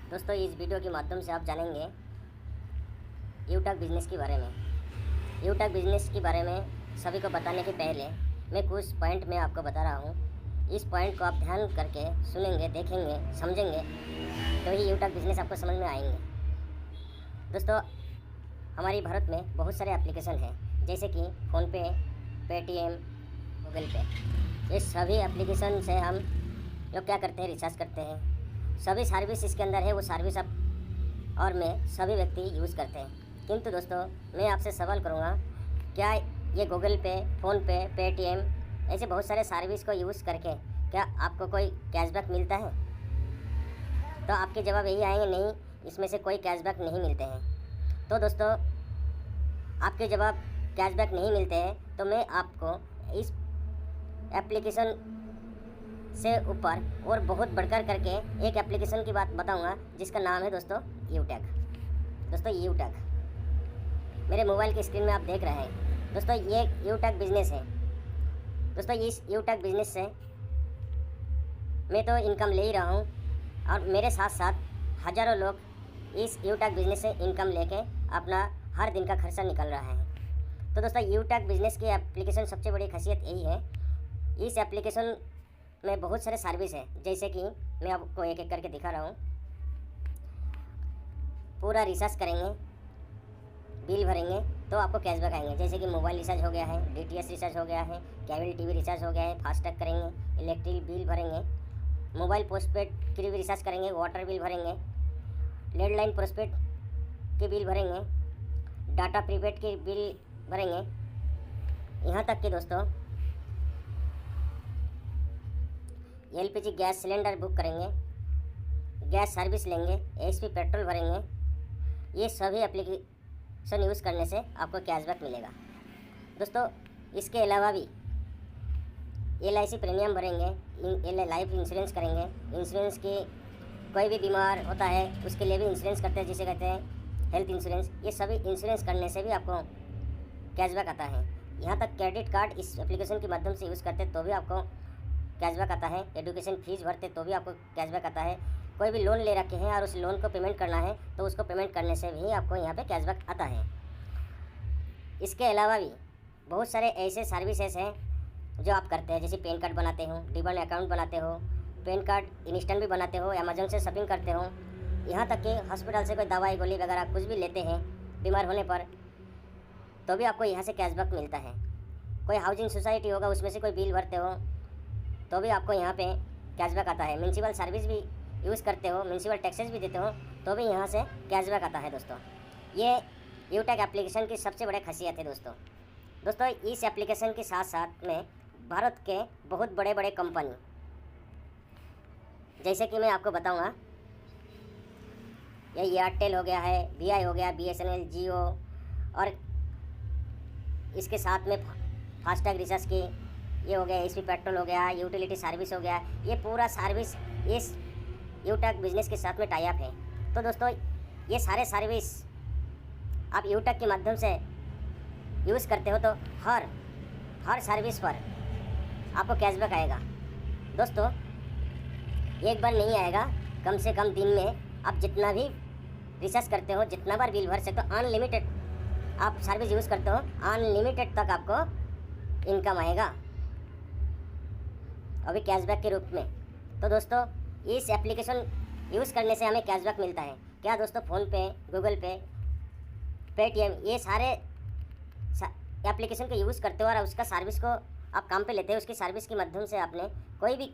दोस्तों इस वीडियो के माध्यम से आप जानेंगे यूट्यूब बिज़नेस के बारे में। यूट्यूब बिज़नेस के बारे में सभी को बताने के पहले मैं कुछ पॉइंट में आपको बता रहा हूँ। इस पॉइंट को आप ध्यान करके सुनेंगे, देखेंगे, समझेंगे तो ही यूट्यूब बिज़नेस आपको समझ में आएंगे। दोस्तों हमारी भारत में बहुत सारे एप्लीकेशन हैं, जैसे कि फ़ोनपे, पेटीएम, गूगल पे। ये सभी एप्लीकेशन से हम लोग क्या करते हैं, रिचार्ज करते हैं। सभी सर्विस इसके अंदर है, वो सर्विस आप और मैं सभी व्यक्ति यूज़ करते हैं। किंतु दोस्तों मैं आपसे सवाल करूँगा, क्या ये गूगल पे, फ़ोनपे, पेटीएम ऐसे बहुत सारे सर्विस को यूज़ करके क्या आपको कोई कैशबैक मिलता है? तो आपके जवाब यही आएंगे, नहीं, इसमें से कोई कैशबैक नहीं मिलते हैं। तो दोस्तों आपके जवाब कैशबैक नहीं मिलते हैं तो मैं आपको इस एप्लीकेशन से ऊपर और बहुत बढ़कर करके एक एप्लीकेशन की बात बताऊंगा, जिसका नाम है दोस्तों यूट्यूब। दोस्तों यूट्यूब मेरे मोबाइल की स्क्रीन में आप देख रहे हैं। दोस्तों ये यूट्यूब बिज़नेस है। दोस्तों इस यूट्यूब बिज़नेस से मैं तो इनकम ले ही रहा हूँ और मेरे साथ साथ हज़ारों लोग इस यूट्यूब बिज़नेस से इनकम लेके अपना हर दिन का खर्चा निकल रहा है। तो दोस्तों यूट्यूब बिज़नेस की एप्लीकेशन सबसे बड़ी खासियत यही है, इस एप्लीकेशन में बहुत सारे सर्विस है, जैसे कि मैं आपको एक एक करके दिखा रहा हूँ। पूरा रिचार्ज करेंगे, बिल भरेंगे तो आपको कैशबैक आएंगे, जैसे कि मोबाइल रिचार्ज हो गया है, डीटीएच रिचार्ज हो गया है, केबल टीवी रिचार्ज हो गया है, फास्टैग करेंगे, इलेक्ट्रिक बिल भरेंगे, मोबाइल पोस्टपेड के भी रिचार्ज करेंगे, वाटर बिल भरेंगे, लैंडलाइन पोस्टपेड के बिल भरेंगे, डाटा प्रीपेड के बिल भरेंगे। यहाँ तक कि दोस्तों एलपीजी गैस सिलेंडर बुक करेंगे, गैस सर्विस लेंगे, एचपी पेट्रोल भरेंगे। ये सभी एप्लीकेशन यूज़ करने से आपको कैशबैक मिलेगा। दोस्तों इसके अलावा भी LIC प्रीमियम भरेंगे, लाइफ इंश्योरेंस करेंगे, इंश्योरेंस की कोई भी बीमार होता है उसके लिए भी इंश्योरेंस करते हैं, जिसे कहते हैं हेल्थ इंश्योरेंस। ये सभी इंश्योरेंस करने से भी आपको कैशबैक आता है। यहाँ तक क्रेडिट कार्ड इस एप्लीकेशन के माध्यम से यूज़ करते तो भी आपको कैशबैक आता है। एजुकेशन फीस भरते तो भी आपको कैशबैक आता है। कोई भी लोन ले रखे हैं और उस लोन को पेमेंट करना है तो उसको पेमेंट करने से भी आपको यहाँ पे कैशबैक आता है। इसके अलावा भी बहुत सारे ऐसे सर्विसेज हैं जो आप करते हैं, जैसे पैन कार्ड बनाते हो, डिमांड अकाउंट बनाते हो, पैन कार्ड इंस्टेंट भी बनाते हो, अमेजोन से शॉपिंग करते हो, यहाँ तक कि हॉस्पिटल से कोई दवाई गोली वगैरह कुछ भी लेते हैं बीमार होने पर तो भी आपको यहाँ से कैशबैक मिलता है। कोई हाउसिंग सोसाइटी होगा उसमें से कोई बिल भरते हो तो भी आपको यहाँ पे कैशबैक आता है। म्यूनसिपल सर्विस भी यूज़ करते हो, म्यूनसिपल टैक्सेस भी देते हो तो भी यहाँ से कैशबैक आता है। दोस्तों ये यूट्यूब एप्लीकेशन की सबसे बड़ी खासियत है। दोस्तों इस एप्लीकेशन के साथ साथ में भारत के बहुत बड़े बड़े कंपनी, जैसे कि मैं आपको बताऊँगा, ये एयरटेल हो गया है, VI हो गया, BSNL, जियो, और इसके साथ में फास्टैग रिचार्ज की ये हो गया, HP पेट्रोल हो गया, यूटिलिटी सर्विस हो गया, ये पूरा सर्विस इस यूट्यूब बिज़नेस के साथ में टाई अप है। तो दोस्तों ये सारे सर्विस आप यूट्यूब के माध्यम से यूज़ करते हो तो हर सर्विस पर आपको कैशबैक आएगा। दोस्तों एक बार नहीं आएगा, कम से कम दिन में आप जितना भी रिचार्ज करते हो, जितना बार बिल भर सकते हो, अनलिमिटेड आप सर्विस यूज़ करते हो, अनलिमिटेड तक आपको इनकम आएगा, अभी कैशबैक के रूप में। तो दोस्तों इस एप्लीकेशन यूज़ करने से हमें कैशबैक मिलता है। क्या दोस्तों फ़ोनपे, गूगल पे, पेटीएम ये सारे एप्लीकेशन को यूज़ करते हो और उसका सर्विस को आप काम पे लेते हो, उसकी सर्विस के माध्यम से आपने कोई भी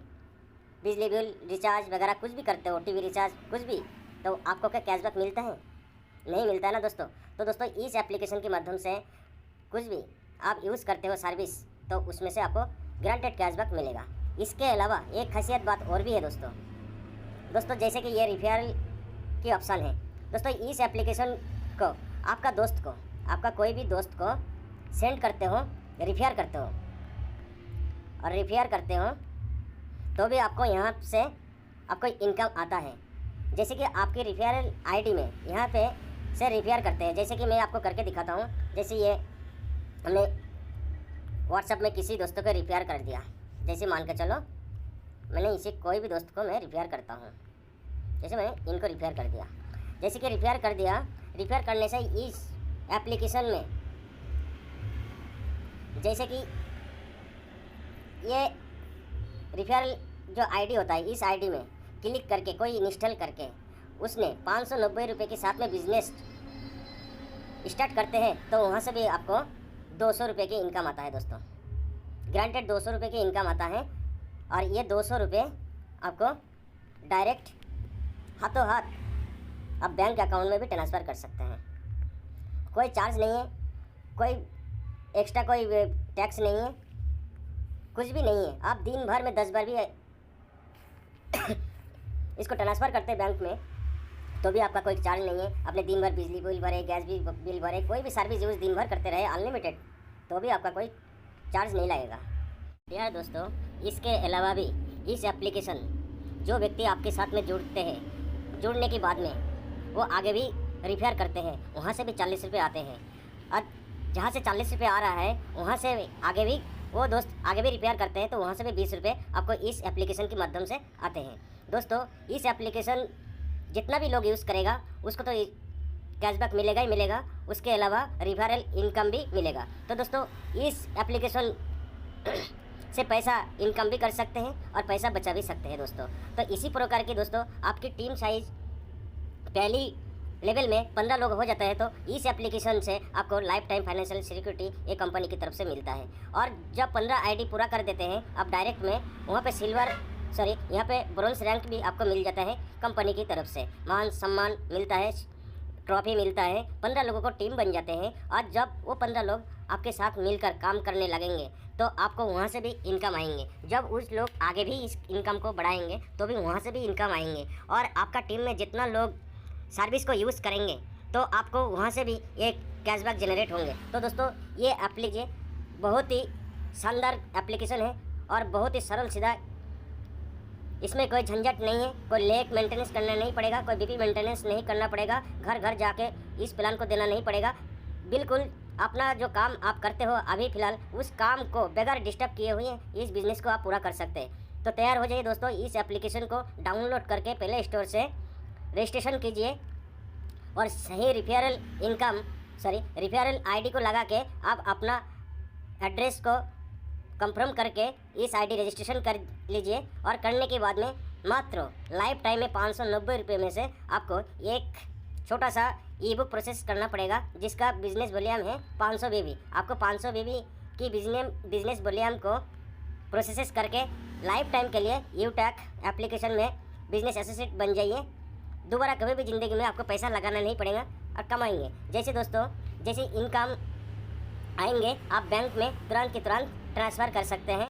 बिजली बिल रिचार्ज वगैरह कुछ भी करते हो, टीवी रिचार्ज कुछ भी, तो आपको क्या कैशबैक मिलता है? नहीं मिलता है ना दोस्तों। तो दोस्तों इस एप्लीकेशन के माध्यम से कुछ भी आप यूज़ करते हो सर्विस, तो उसमें से आपको ग्रांटेड कैशबैक मिलेगा। इसके अलावा एक खासियत बात और भी है दोस्तों जैसे कि ये रिफेरल की ऑप्शन है। दोस्तों इस एप्लीकेशन को आपका कोई भी दोस्त को सेंड करते हो, रिफेयर करते हो और रिफेयर करते हो तो भी आपको यहाँ से आपको इनकम आता है। जैसे कि आपकी रिफेरल ID में यहाँ पे से रिफेयर करते हैं, जैसे कि मैं आपको करके दिखाता हूँ। जैसे ये हमने व्हाट्सएप में किसी दोस्तों को रिफेयर कर दिया, जैसे मान के चलो मैंने इसे कोई भी दोस्त को मैं रिफेयर करता हूँ, जैसे मैं इनको रिपेयर कर दिया, जैसे कि रिपेयर कर दिया, रिपेयर करने से इस एप्लीकेशन में जैसे कि ये रिपेयर जो आईडी होता है, इस आईडी में क्लिक करके कोई इंस्टॉल करके उसने 590 रुपये के साथ में बिजनेस स्टार्ट करते हैं तो वहाँ से भी आपको 200 रुपये की इनकम आता है दोस्तों। ग्रांटेड 200 रुपये की इनकम आता है और ये 200 रुपये आपको डायरेक्ट हाथों हाथ आप बैंक अकाउंट में भी ट्रांसफ़र कर सकते हैं। कोई चार्ज नहीं है, कोई एक्स्ट्रा कोई टैक्स नहीं है, कुछ भी नहीं है। आप दिन भर में 10 बार भी इसको ट्रांसफ़र करते हैं बैंक में तो भी आपका कोई चार्ज नहीं है। अपने दिन भर बिजली बिल भरे, गैस बिल भरे, कोई भी सर्विस यूज़ दिन भर करते रहे अनलिमिटेड, तो भी आपका कोई चार्ज नहीं लगेगा। यार दोस्तों, इसके अलावा भी इस एप्लीकेशन जो व्यक्ति आपके साथ में जुड़ते हैं, जुड़ने के बाद में वो आगे भी रिपेयर करते हैं, वहाँ से भी 40 रुपये आते हैं। और जहाँ से 40 रुपये आ रहा है वहाँ से आगे भी वो दोस्त आगे भी रिपेयर करते हैं तो वहाँ से भी 20 रुपये आपको इस एप्लीकेशन के माध्यम से आते हैं। दोस्तों, इस एप्लीकेशन जितना भी लोग यूज़ करेगा उसको तो कैशबैक मिलेगा ही मिलेगा, उसके अलावा रिफरल इनकम भी मिलेगा। तो दोस्तों, इस एप्लीकेशन से पैसा इनकम भी कर सकते हैं और पैसा बचा भी सकते हैं दोस्तों। तो इसी प्रकार की दोस्तों आपकी टीम साइज़ पहली लेवल में 15 लोग हो जाता है तो इस एप्लीकेशन से आपको लाइफ टाइम फाइनेंशियल सिक्योरिटी एक कंपनी की तरफ से मिलता है। और जब 15 आईडी पूरा कर देते हैं आप डायरेक्ट में वहाँ पे यहाँ पे ब्रोंज रैंक भी आपको मिल जाता है कंपनी की तरफ से, मान सम्मान मिलता है, ट्रॉफी मिलता है। 15 लोगों को टीम बन जाते हैं और जब वो 15 लोग आपके साथ मिलकर काम करने लगेंगे तो आपको वहाँ से भी इनकम आएंगे। जब उस लोग आगे भी इस इनकम को बढ़ाएंगे तो भी वहाँ से भी इनकम आएंगे और आपका टीम में जितना लोग सर्विस को यूज़ करेंगे तो आपको वहाँ से भी एक कैशबैक जनरेट होंगे। तो दोस्तों, ये एप्लीकेशन बहुत ही शानदार एप्लीकेशन है और बहुत ही सरल सीधा, इसमें कोई झंझट नहीं है, कोई लेक मेंटेनेंस करना नहीं पड़ेगा, कोई बीपी मेंटेनेंस नहीं करना पड़ेगा, घर घर जाके इस प्लान को देना नहीं पड़ेगा। बिल्कुल अपना जो काम आप करते हो अभी फ़िलहाल उस काम को बगैर डिस्टर्ब किए हुए इस बिज़नेस को आप पूरा कर सकते हैं। तो तैयार हो जाइए दोस्तों, इस एप्लीकेशन को डाउनलोड करके प्ले स्टोर से रजिस्ट्रेशन कीजिए और सही रिफरल आईडी को लगा के आप अपना एड्रेस को कंफर्म करके इस आईडी रजिस्ट्रेशन कर लीजिए। और करने के बाद में मात्र लाइफ टाइम में 590 रुपये में से आपको एक छोटा सा ई बुक प्रोसेस करना पड़ेगा जिसका बिजनेस वॉल्यूम है 500 बीबी। आपको 500 बीबी की बिजनेस वॉल्यूम को प्रोसेस करके लाइफ टाइम के लिए यूटैक एप्लीकेशन में बिजनेस एसोसिएट बन जाइए। दोबारा कभी भी ज़िंदगी में आपको पैसा लगाना नहीं पड़ेगा और कमाएंगे। जैसे दोस्तों, जैसे इनकम आएंगे आप बैंक में तुरंत की तुरंत ट्रांसफ़र कर सकते हैं।